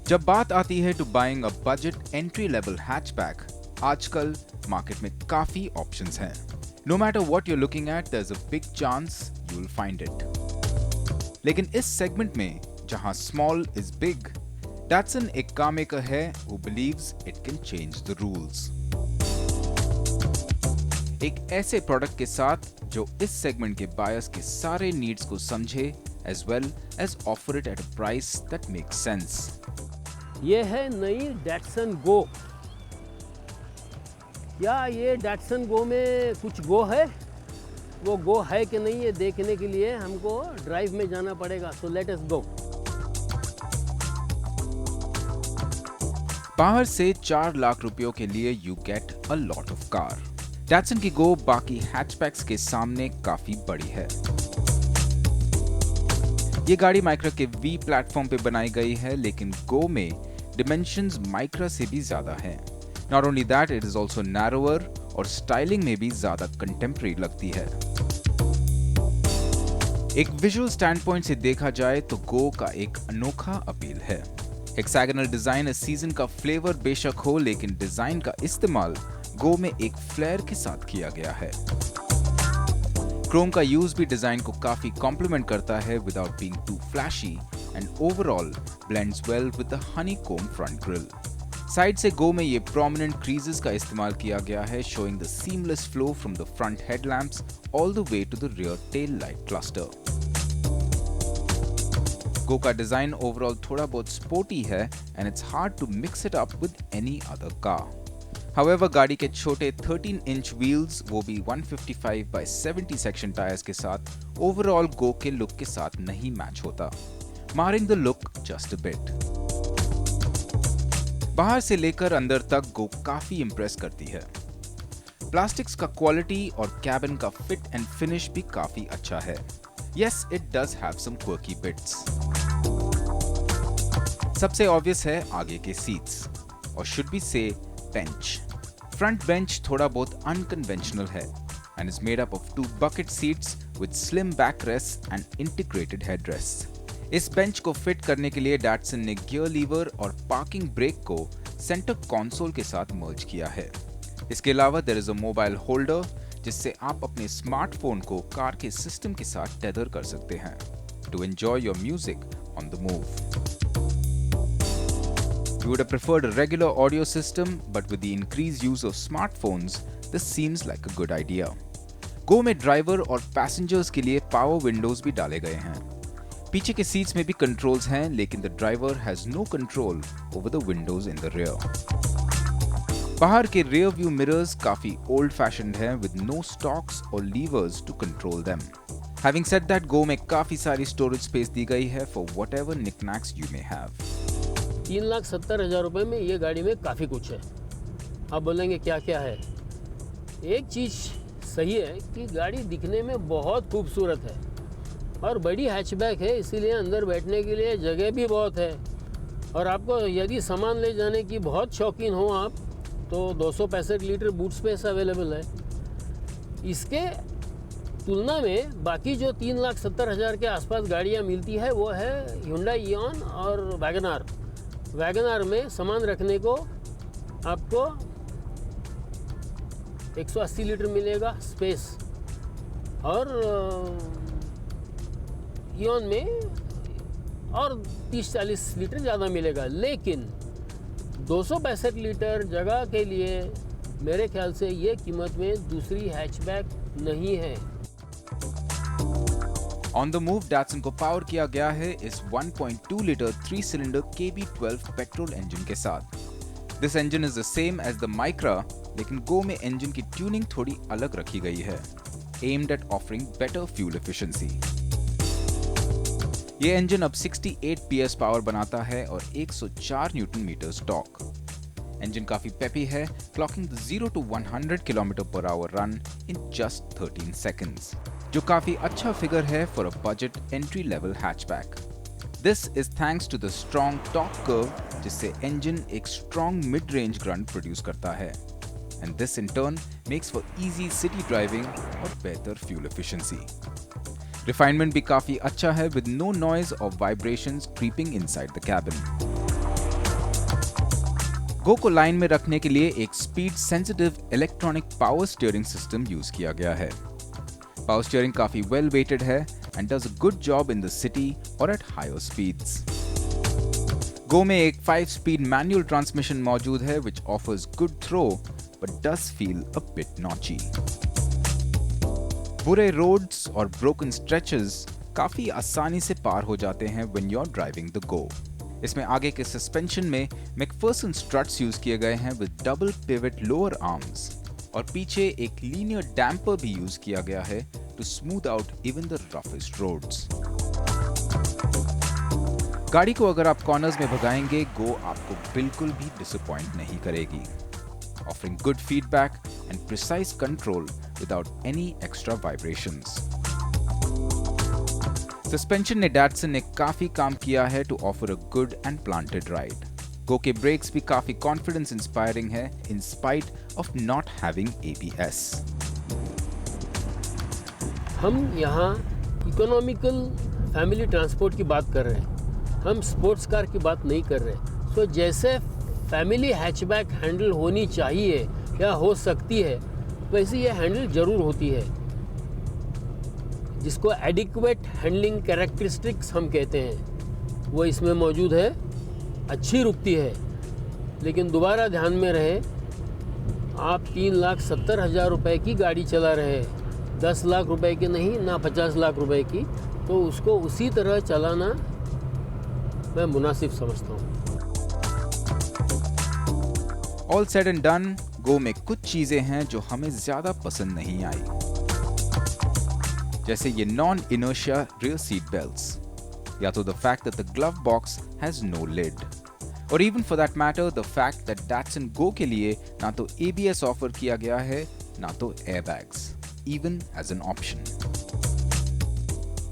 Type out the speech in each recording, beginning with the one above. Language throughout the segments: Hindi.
जब बात आती है to buying a budget entry level hatchback, आजकल मार्केट में काफी ऑप्शंस हैं। No matter what you are looking at, there is a big chance you will find it. लेकिन इस सेगमेंट में जहां स्मॉल इज बिग, डैटसन एक कार मेकर है who believes it can change the rules। एक ऐसे प्रोडक्ट के साथ जो इस सेगमेंट के बायर्स के सारे नीड्स को समझे as well as offer it at a price that makes sense। ये है नई डैटसन गो। क्या ये डैटसन गो में कुछ गो है? वो गो है कि नहीं ये देखने के लिए हमको ड्राइव में जाना पड़ेगा। सो लेट अस गो। बाहर से 4 लाख रुपयों के लिए you get a lot of car. Datsun की गो बाकी हैचबैक्स के सामने काफी बड़ी है। ये गाड़ी माइक्रा के वी प्लेटफॉर्म पे बनाई गई है, लेकिन गो में डिमेंशंस माइक्रा से भी ज्यादा हैं। Not only that, it is also narrower और स्टाइलिंग में भी ज्यादा कंटेम्प्रेरी लगती है। एक विजुअल स्टैंड पॉइंट से देखा जाए तो गो का एक अनोखा अपील है। हेक्सागोनल डिजाइन इस सीजन का फ्लेवर बेशक हो, लेकिन डिजाइन का इस्तेमाल गो में एक फ्लेयर के साथ किया गया है। क्रोम का यूज भी डिजाइन को काफी कॉम्प्लीमेंट करता है without being too flashy and overall blends well with the honeycomb front grille. Side से गो में ये प्रोमिनेंट क्रीजेस का इस्तेमाल किया गया है, showing the seamless flow from the front headlamps all the way to the rear tail light cluster. Go का डिजाइन ओवरऑल थोड़ा बहुत स्पोर्टी है and it's hard to mix it up with any other car. However, गाड़ी के छोटे 13 इंच व्हील्स, वो भी 155/70 सेक्शन टायर्स के साथ ओवरऑल गो के लुक के साथ नहीं मैच होता, marring the look just a bit. बाहर से लेकर अंदर तक गो काफी इंप्रेस करती है। प्लास्टिक्स का क्वालिटी और कैबिन का फिट एंड फिनिश भी काफी अच्छा है। Yes, it does have some quirky bits। सबसे ऑब्वियस है आगे के सीट्स, और शुड बी से बेंच। फ्रंट बेंच थोड़ा बहुत अनकन्वेंशनल है and is made up of 2 bucket seats with slim backrests and integrated headrests। इस बेंच को फिट करने के लिए डैटसन ने गियर लीवर और पार्किंग ब्रेक को सेंटर कंसोल के साथ मर्ज किया है। इसके अलावा there is a mobile holder जिससे आप अपने स्मार्टफोन को कार के सिस्टम के साथ टेदर कर सकते हैं to enjoy your music on the move. You would have preferred a regular audio system, but with the increased use of smartphones, this seems like a good idea। Go में ड्राइवर और पैसेंजर्स के लिए पावर विंडोज भी डाले गए हैं। पीछे के सीट्स में भी कंट्रोल्स हैं, लेकिन the driver has no control over the windows in the rear. बाहर के रियर व्यू मिरर्स काफी ओल्ड फैशन्ड हैं विद नो स्टॉक्स और levers to control them. Having said that, Go में काफी सारी स्टोरेज स्पेस दी गई है for whatever knickknacks you may have. 3,70,000 रुपये में ये गाड़ी में काफ़ी कुछ है। आप बोलेंगे क्या क्या है? एक चीज़ सही है कि गाड़ी दिखने में बहुत खूबसूरत है और बड़ी हैचबैक है, इसीलिए अंदर बैठने के लिए जगह भी बहुत है। और आपको यदि सामान ले जाने की बहुत शौकीन हो आप, तो 265 लीटर बूट स्पेस अवेलेबल है। इसके तुलना में बाकी जो 3,70,000 के आसपास गाड़ियाँ मिलती है वो है Hyundai Eon और वैगन आर। वैगन में सामान रखने को आपको 180 लीटर मिलेगा स्पेस, और इयॉन में और 30-40 लीटर ज़्यादा मिलेगा। लेकिन 265 लीटर जगह के लिए मेरे ख्याल से ये कीमत में दूसरी हैचबैक नहीं है। ऑन द मूव डैटसन को पावर किया गया है इस 1.2 litre 3 cylinder KB12 petrol engine के साथ। This engine is the same as the Micra, लेकिन गो में इंजन की ट्यूनिंग थोड़ी अलग रखी गई है, aimed at offering better fuel efficiency. ये इंजन अब 68 PS पावर बनाता है और 104 न्यूटन मीटर टॉर्क। इंजन काफी पेपी है, clocking the 0 to 100 km/h run in just 13 seconds, जो काफी अच्छा फिगर है for a budget entry level hatchback. This is thanks to the strong torque curve, जिससे इंजन एक strong mid range grunt produce करता है, and this in turn makes for easy city driving और बेहतर फ्यूल एफिशिएंसी। रिफाइनमेंट भी काफी अच्छा है विद नो नॉइज और vibrations creeping inside the cabin. Go को लाइन में रखने के लिए एक speed sensitive electronic power steering system use किया गया है। पावर स्टीयरिंग काफी वेल वेटेड है and does a good job in the city और एट हायर स्पीड्स। गो में एक 5-स्पीड मैनुअल ट्रांसमिशन मौजूद है which offers good throw but does feel a bit notchy। बुरे रोड्स और ब्रोकन स्ट्रेचेस काफी आसानी से पार हो जाते हैं when you're driving the Go। इसमें आगे के सस्पेंशन में मैकफर्सन स्ट्रट्स यूज किए गए हैं with double pivot lower arms और पीछे एक लीनियर डैम्पर भी यूज किया गया है to smooth out even the roughest roads. गाड़ी को अगर आप कॉर्नर्स में भगाएंगे, गो आपको बिल्कुल भी डिसअपॉइंट नहीं करेगी, offering good feedback and precise control without any extra vibrations. Suspension ने डैटसन ने काफी काम किया है to offer a good and planted ride. Go के ब्रेक्स भी काफी कॉन्फिडेंस इंस्पायरिंग है in spite of not having ABS। हम यहाँ इकोनॉमिकल फैमिली ट्रांसपोर्ट की बात कर रहे हैं, हम स्पोर्ट्स कार की बात नहीं कर रहे। सो जैसे फैमिली हैचबैक हैंडल होनी चाहिए या हो सकती है, वैसे ये हैंडल जरूर होती है, जिसको एडिक्वेट हैंडलिंग कैरेक्टरिस्टिक्स हम कहते हैं, वो इसमें मौजूद है। अच्छी रुकती है, लेकिन दोबारा ध्यान में रहे, आप 3,70,000 रुपए की गाड़ी चला रहे हैं, 10 लाख रुपए की नहीं, ना 50 लाख रुपए की, तो उसको उसी तरह चलाना मैं मुनासिब समझता हूँ। ऑल सेड एंड डन, गो में कुछ चीजें हैं जो हमें ज्यादा पसंद नहीं आई, जैसे ये non inertia rear seat belts, या तो the fact that the glove box has no lid, और even for that matter the fact that Datsun Go के लिए ना तो ABS ऑफर किया गया है ना तो airbags, even as an option.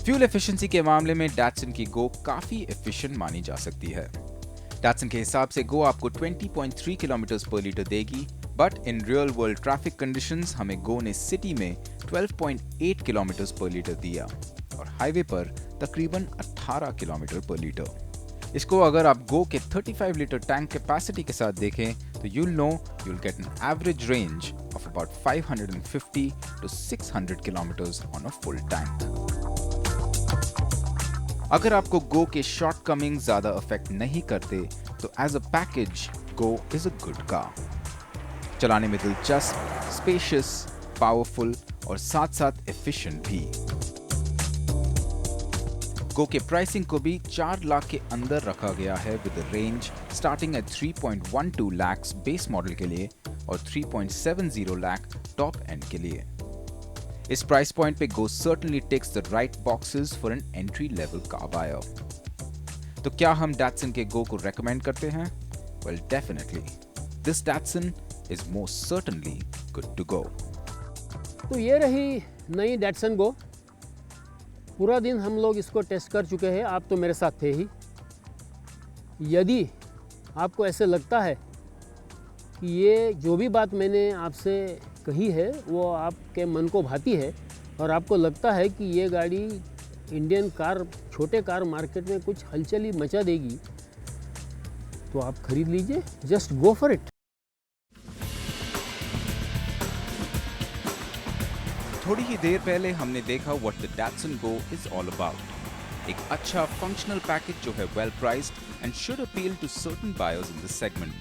Fuel efficiency के मामले में डैटसन की गो काफी एफिशिएंट मानी जा सकती है। डैटसन के हिसाब से गो आपको 20.3 किलोमीटर पर लीटर देगी, but in real world traffic conditions हमें गो ने सिटी में 12.8 किलोमीटर पर लीटर दिया और हाईवे पर तकरीबन 18 किलोमीटर पर लीटर। इसको अगर आप गो के 35 लीटर टैंक कैपेसिटी के साथ देखें तो you'll get an average range of about 550 to 600 kilometers on a full tank। अगर आपको गो के शॉर्टकमिंग ज्यादा अफेक्ट नहीं करते तो as a package Go is a good car. चलाने में दिलचस्प, स्पेशियस, पावरफुल और साथ साथ एफिशिएंट भी। गो के प्राइसिंग को भी 4 लाख के अंदर रखा गया है with range starting at 3.12 lakh base model के लिए और 3.70 लाख टॉप एंड के लिए। इस प्राइस पॉइंट पे Go certainly ticks the right boxes for an entry level car buyer. तो क्या हम डैटसन के गो को रेकमेंड करते हैं? Well definitely this Datsun is most certainly good to go. तो ये रही नई डैटसन गो। पूरा दिन हम लोग इसको टेस्ट कर चुके हैं, आप तो मेरे साथ थे ही। यदि आपको ऐसे लगता है कि ये जो भी बात मैंने आपसे कही है वो आपके मन को भाती है और आपको लगता है कि ये गाड़ी इंडियन कार, छोटे कार मार्केट में कुछ हलचल ही मचा देगी, तो आप खरीद लीजिए। Just go for it. थोड़ी ही देर पहले हमने देखा what the Datsun Go is all about. एक अच्छा फंक्शनल पैकेज जो है well priced and should appeal to certain buyers in this segment.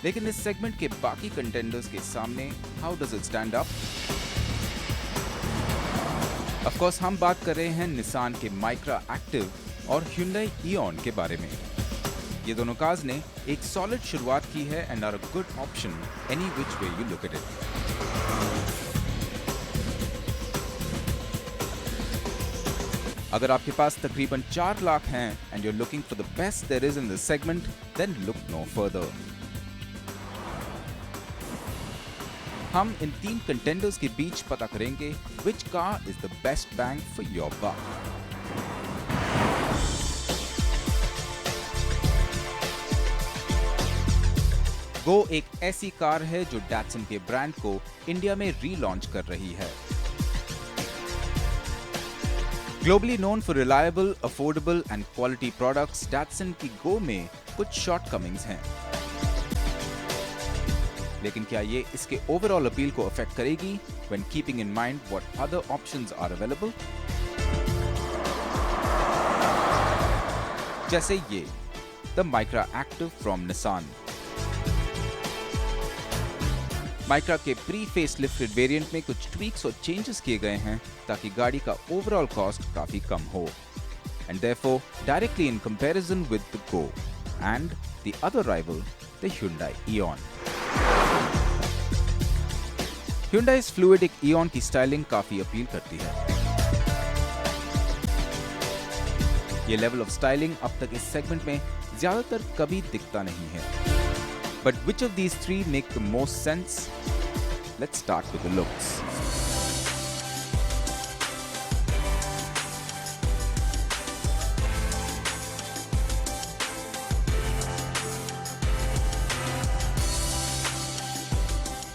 लेकिन इस सेगमेंट के बाकी कंटेंडर्स के सामने how does it stand up? Of course हम बात कर रहे हैं निसान के माइक्रा एक्टिव और Hyundai Eon के बारे में। ये दोनों कार्स ने एक सॉलिड शुरुआत की है and are a good option any which way you look at it. अगर आपके पास तकरीबन 4 लाख हैं and you're looking for the best there is in this segment, then look no further. हम इन 3 कंटेंडर्स के बीच पता करेंगे which car is the best bang for your buck. गो एक ऐसी कार है जो डैटसन के ब्रांड को इंडिया में रीलॉन्च कर रही है। Globally known for reliable, affordable and quality products, Datsun की Go में कुछ shortcomings हैं। लेकिन क्या ये इसके ओवरऑल अपील को अफेक्ट करेगी when keeping in mind what other options are available? जैसे ये the Micra Active from Nissan। Micra के प्री फेसलिफ्टेड वेरिएंट में कुछ ट्वीक्स और चेंजेस किए गए हैं ताकि गाड़ी का ओवरऑल कॉस्ट काफी कम हो, and therefore directly in comparison with the Go and the other rival, the Hyundai Eon। Hyundai's Fluidic Eon की स्टाइलिंग काफी अपील करती है। ये लेवल ऑफ स्टाइलिंग अब तक इस सेगमेंट में ज्यादातर कभी दिखता नहीं है। But which of these three make the most sense? Let's start with the looks.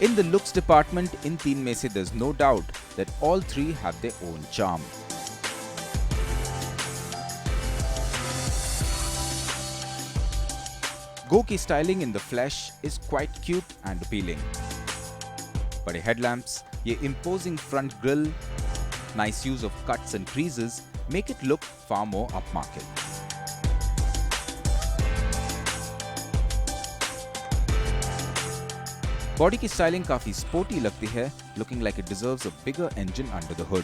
In the looks department, इन तीन में से there's no doubt that all three have their own charm. Go की styling in the flesh is quite cute and appealing. बड़े headlamps, ये imposing front grille, nice use of cuts and creases make it look far more upmarket. Body की स्टाइलिंग काफी स्पोर्टी लगती है, looking like it deserves a bigger engine under the hood.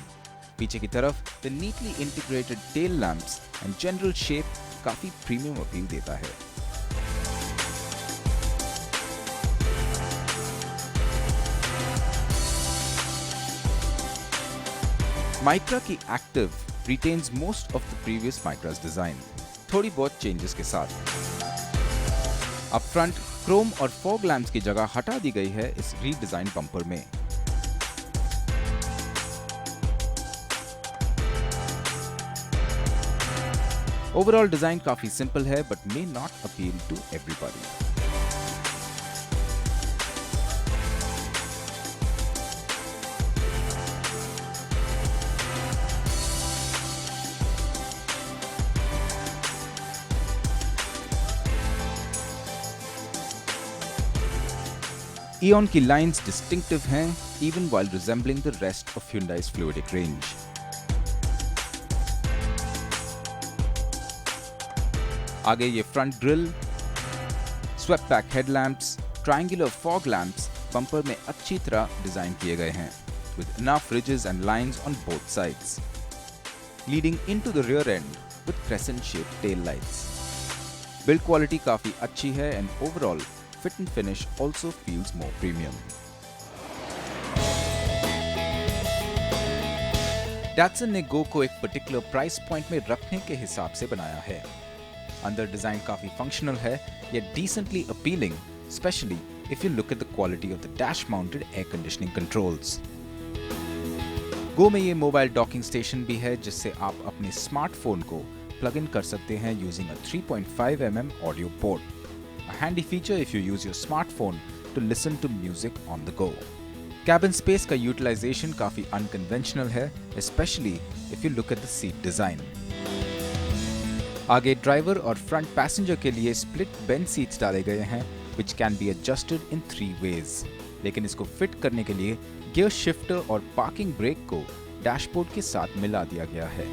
पीछे की तरफ the neatly integrated tail lamps and general shape काफी प्रीमियम अपील देता है। Micra की Active retains most of the previous Micra's design, थोड़ी बहुत चेंजेस के साथ। अब फ्रंट क्रोम और फॉग लैंप्स की जगह हटा दी गई है इस रीडिजाइन बम्पर में। ओवरऑल डिजाइन काफी सिंपल है but may not appeal to everybody. Eon की लाइंस डिस्टिंक्टिव हैं even while resembling the rest of Hyundai's Fluidic range. आगे ये front grille, swept back headlamps, triangular fog lamps bumper में अच्छी तरह डिजाइन किए गए हैं with enough ridges and lines on both sides, leading into the rear end with crescent-shaped tail lights. Build quality काफी अच्छी है and overall fit and finish also feels more premium. Datsun ने Go को एक पर्टिकुलर प्राइस पॉइंट में रखने के हिसाब से बनाया है। अंदर डिजाइन काफी फंक्शनल है yet decently appealing, especially if you look at the quality of the dash-mounted air conditioning controls. Go में ये मोबाइल डॉकिंग स्टेशन भी है जिससे आप अपने स्मार्टफोन को प्लग इन कर सकते हैं using a 3.5 mm audio port. A handy feature if you use your smartphone to listen to music on the go. Cabin space का utilization काफी unconventional है, especially if you look at the seat design. आगे ड्राइवर और फ्रंट पैसेंजर के लिए split bench seats डाले गए हैं, which can be adjusted in 3 ways. लेकिन इसको फिट करने के लिए गियर शिफ्टर और पार्किंग ब्रेक को डैशबोर्ड के साथ मिला दिया गया है।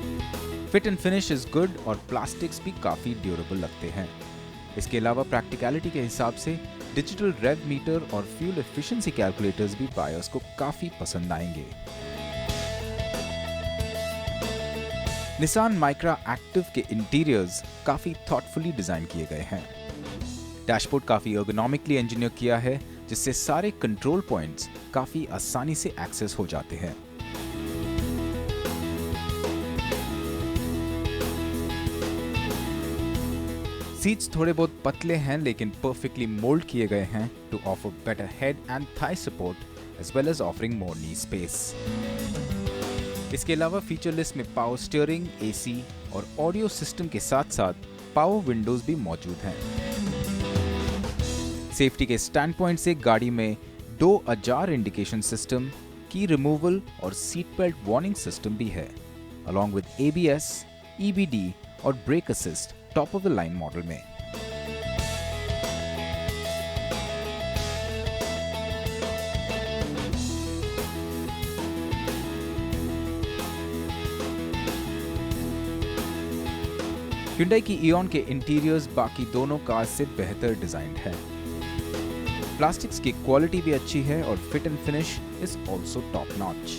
Fit and finish is good और प्लास्टिक्स भी काफी ड्यूरेबल लगते हैं। इसके अलावा प्रैक्टिकलिटी के हिसाब से डिजिटल रेव मीटर और फ्यूल एफिशिएंसी कैलकुलेटर्स भी बायर्स को काफी पसंद आएंगे। निसान माइक्रा एक्टिव के इंटीरियर्स काफी थॉटफुली डिजाइन किए गए हैं। डैशबोर्ड काफी एर्गोनॉमिकली इंजीनियर किया है जिससे सारे कंट्रोल पॉइंट्स काफी आसानी से एक्सेस हो जाते हैं। सीट्स थोड़े बहुत पतले हैं लेकिन परफेक्टली मोल्ड किए गए हैं to offer better head and thigh support as well as offering more knee space. इसके अलावा फीचर लिस्ट में पावर स्टीयरिंग, एसी और ऑडियो सिस्टम के साथ साथ पावर विंडोज भी मौजूद हैं। सेफ्टी के स्टैंड पॉइंट से गाड़ी में 2 अजार इंडिकेशन सिस्टम, की रिमूवल और सीट बेल्ट वार्निंग सिस्टम भी है, अलॉन्ग विद ABS, EBD और brake assist top of the line model में। Hyundai की Eon के इंटीरियर्स बाकी दोनों कार्स से बेहतर डिजाइन्ड है। प्लास्टिक्स की क्वालिटी भी अच्छी है और fit and finish is also top notch.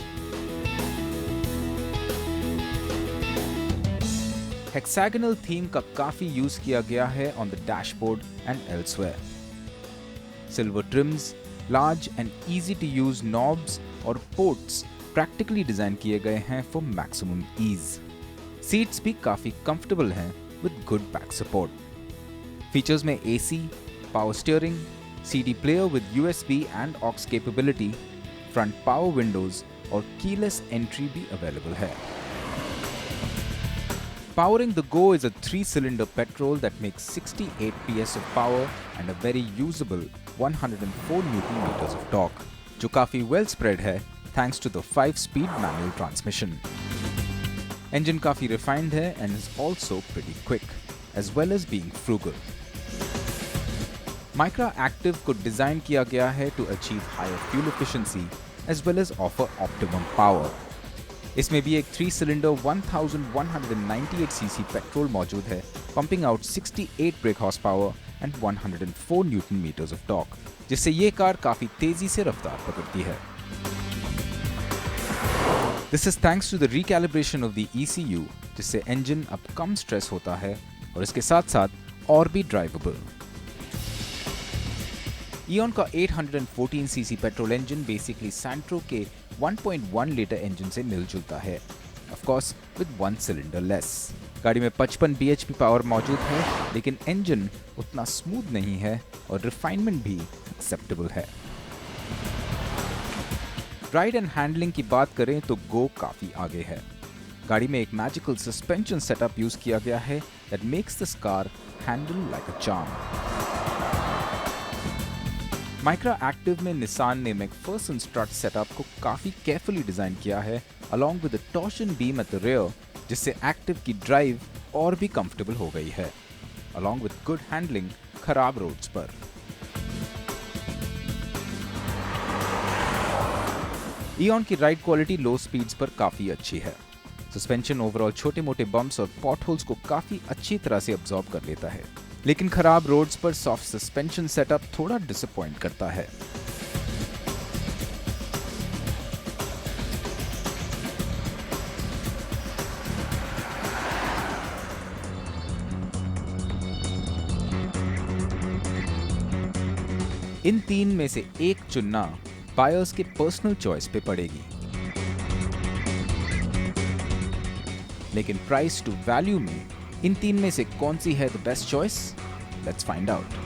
Hexagonal theme का काफी यूज किया गया है on the dashboard and elsewhere. Silver trims, large and easy to use knobs और पोर्ट्स प्रैक्टिकली डिजाइन किए गए हैं फॉर मैक्सिमम ईज। सीट्स भी काफी कंफर्टेबल हैं with good back support. Features में AC, power steering, CD player with USB and aux capability, front power windows और keyless entry भी available है। Powering the Go is a 3-cylinder petrol that makes 68 PS of power and a very usable 104 Newton meters of torque, जो काफी well spread है thanks to the 5-speed manual transmission। Engine काफी refined है and is also pretty quick, as well as being frugal। Micra Active को डिजाइन किया गया है to achieve higher fuel efficiency as well as offer optimum power। इसमें भी एक 3-cylinder 1198 cc पेट्रोल मौजूद है, pumping out 68 brake horsepower and 104 Newton meters of torque, जिससे ये कार काफी तेजी से रफ्तार पकड़ती है। This is thanks to the recalibration of the ECU, जिससे इंजन अब कम स्ट्रेस होता है और इसके साथ साथ और भी ड्राइवेबल। Eon का 814 CC petrol engine basically Santro के 1.1 लीटर इंजन से मिलजुलता है, of course with 1 cylinder less. गाड़ी में 55 bhp पावर मौजूद है, लेकिन इंजन उतना स्मूथ नहीं है और रिफाइनमेंट भी एक्सेप्टेबल है। राइड एंड हैंडलिंग की बात करें तो गो काफी आगे है। गाड़ी में एक मैजिकल सस्पेंशन सेटअप यूज किया गया है that makes this car handle like a charm. Micra active में निसान ने मैकफर्सन स्ट्रट सेटअप को काफी केयरफुली डिजाइन किया है, along with the torsion beam at the rear, जिससे एक्टिव की ड्राइव और भी कंफर्टेबल हो गई है, अलॉन्ग विद गुड हैंडलिंग खराब रोड्स पर। Eon की राइड क्वालिटी लो स्पीड्स पर काफी अच्छी है। सस्पेंशन ओवरऑल छोटे मोटे बम्प्स और पॉट होल्स को काफी अच्छी तरह से अब्सॉर्ब कर लेता है, लेकिन खराब रोड्स पर सॉफ्ट सस्पेंशन सेटअप थोड़ा डिसअपॉइंट करता है। इन तीन में से एक चुनना बायर्स के पर्सनल चॉइस पे पड़ेगी, लेकिन प्राइस टू वैल्यू में इन तीन में से कौन सी है the best choice? Let's find out.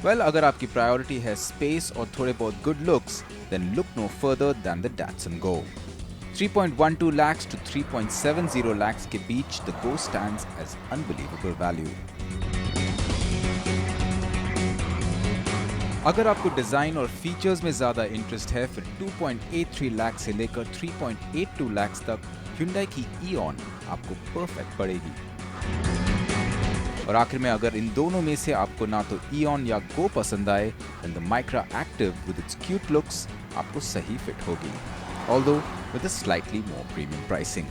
Well, अगर आपकी प्रायोरिटी है स्पेस और थोड़े बहुत good looks, then look no further than the Datsun Go। 3.12 lakhs to 3.70 lakhs के बीच the Go stands as unbelievable value। अगर आपको डिजाइन और फीचर्स में ज्यादा इंटरेस्ट है, फिर 2.83 लाख से लेकर 3.82 लाख तक Hyundai की Eon आपको परफेक्ट पड़ेगी। और आखिर में अगर इन दोनों में से आपको ना तो Eon या Go पसंद आए, then the Micra Active with its cute looks आपको सही फिट होगी, although with a slightly more premium pricing।